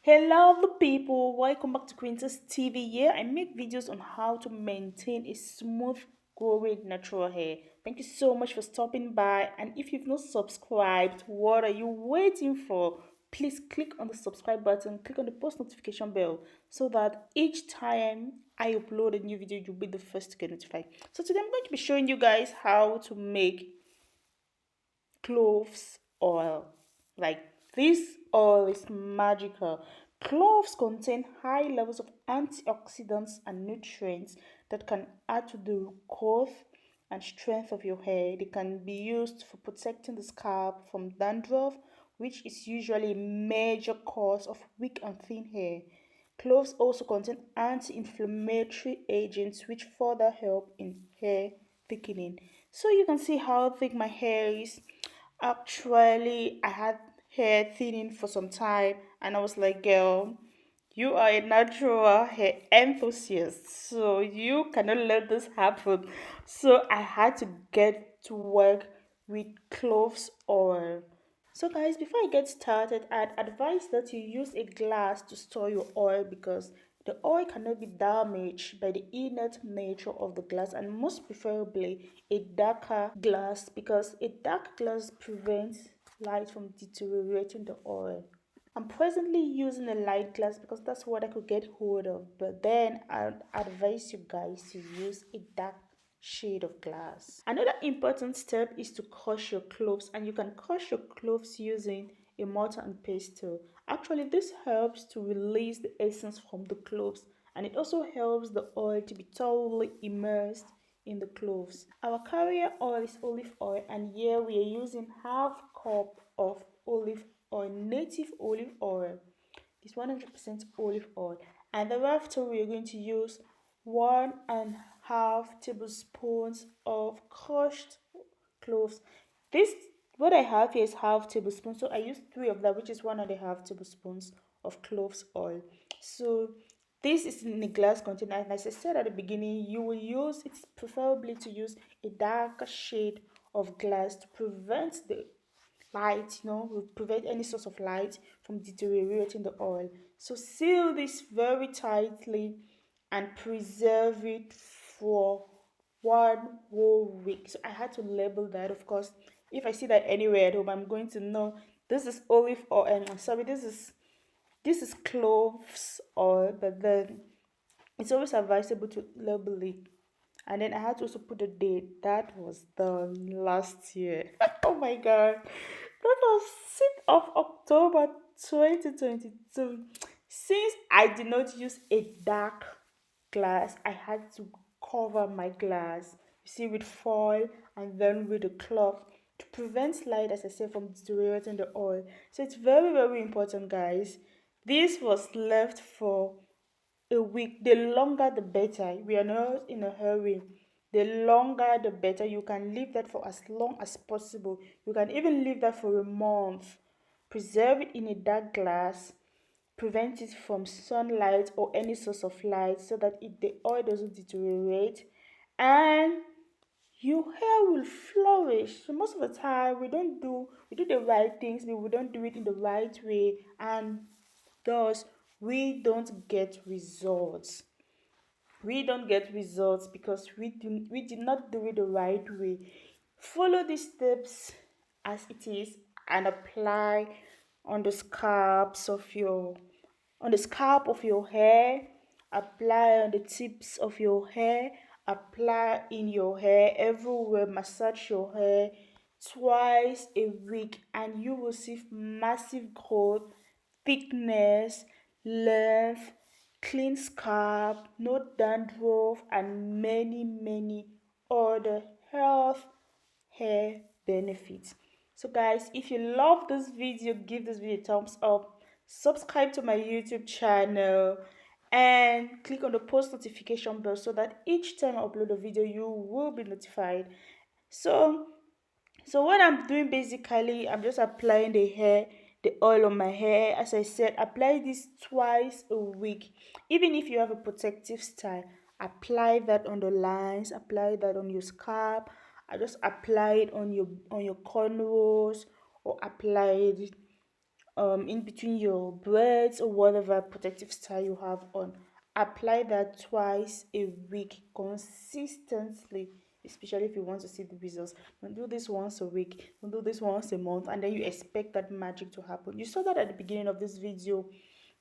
Hello, the people. Welcome back to Quintus TV. Here, I make videos on how to maintain a smooth, growing natural hair. Thank you so much for stopping by. And if you've not subscribed, what are you waiting for? Please click on the subscribe button, click on the post notification bell so that each time I upload a new video, you'll be the first to get notified. So today I'm going to be showing you guys how to make cloves oil. Like this oil is magical. Cloves contain high levels of antioxidants and nutrients that can add to the growth and strength of your hair. They can be used for protecting the scalp from dandruff, which is usually a major cause of weak and thin hair. Cloves also contain anti-inflammatory agents which further help in hair thickening. So you can see how thick my hair is. Actually, I had hair thinning for some time and I was like, girl, you are a natural hair enthusiast, so you cannot let this happen. So I had to get to work with cloves oil. So guys, before I get started, I'd advise that you use a glass to store your oil because the oil cannot be damaged by the inert nature of the glass, and most preferably a darker glass because a dark glass prevents light from deteriorating the oil. I'm presently using a light glass because that's what I could get hold of, but then I'd advise you guys to use a dark shade of glass. Another important step is to crush your cloves, and you can crush your cloves using a mortar and pestle. Actually, this helps to release the essence from the cloves, and it also helps the oil to be thoroughly immersed in the cloves. Our carrier oil is olive oil, and here we are using half cup of olive oil, native olive oil. It's 100% olive oil, and thereafter we are going to use 1.5 tablespoons of crushed cloves. This what I have here is half tablespoon, so I use three of that, which is 1.5 tablespoons of cloves oil. So this is in a glass container, and as I said at the beginning, you will use it's preferably to use a darker shade of glass to prevent the light, will prevent any source of light from deteriorating the oil. So seal this very tightly and preserve it for 1 whole week. So I had to label that, of course. If I see that anywhere at home, I'm going to know this is olive oil. And I'm sorry, this is cloves oil, but then it's always advisable to label it. And then I had to also put the date that was done last year. Oh my god, that was 6th of October 2022. Since I did not use a dark glass, I had to cover my glass, you see, with foil and then with a cloth to prevent light, as I said, from deteriorating the oil. So it's very, very important, guys. This was left for a week. The longer the better. We are not in a hurry. The longer the better. You can leave that for as long as possible. You can even leave that for a month. Preserve it in a dark glass. Prevent it from sunlight or any source of light so that the oil doesn't deteriorate, and your hair will flourish. So most of the time we do the right things, but we don't do it in the right way, and thus we don't get results. We don't get results because we did not do it the right way. Follow these steps as it is and apply on the scalps of your on the scalp of your hair, apply on the tips of your hair, apply in your hair everywhere, massage your hair twice a week, and you will see massive growth, thickness, length, clean scalp, no dandruff, and many, many other health hair benefits. So guys, if you love this video, give this video a thumbs up, subscribe to my YouTube channel, and click on the post notification bell so that each time I upload a video you will be notified. So so what I'm doing, basically, I'm just applying the oil on my hair. As I said, apply this twice a week. Even if you have a protective style, apply that on the lines, apply that on your scalp. I just apply it on your cornrows, or apply it in between your braids or whatever protective style you have on. Apply that twice a week consistently, especially if you want to see the results. Don't do this once a week, don't do this once a month, and then you expect that magic to happen. You saw that at the beginning of this video.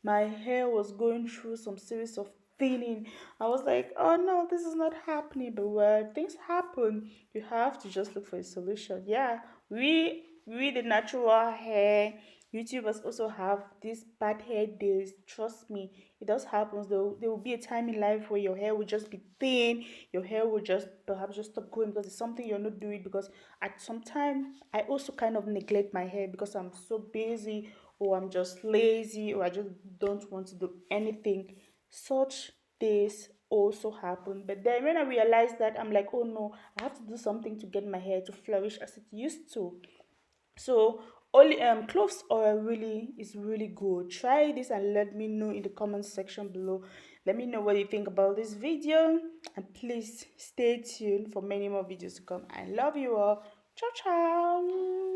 My hair was going through some series of thinning. I was like, oh no, this is not happening. But when things happen, you have to just look for a solution. Yeah, we the natural hair YouTubers also have these bad hair days. Trust me, it does happen. Though there will be a time in life where your hair will just be thin, your hair will just perhaps just stop growing because it's something you're not doing. Because at some time, I also kind of neglect my hair because I'm so busy, or I'm just lazy, or I just don't want to do anything. Such days also happen. But then when I realized that, I'm like, oh no, I have to do something to get my hair to flourish as it used to. So only cloves oil really is really good. Try this and let me know in the comment section below. Let me know what you think about this video, and please stay tuned for many more videos to come. I love you all. Ciao ciao.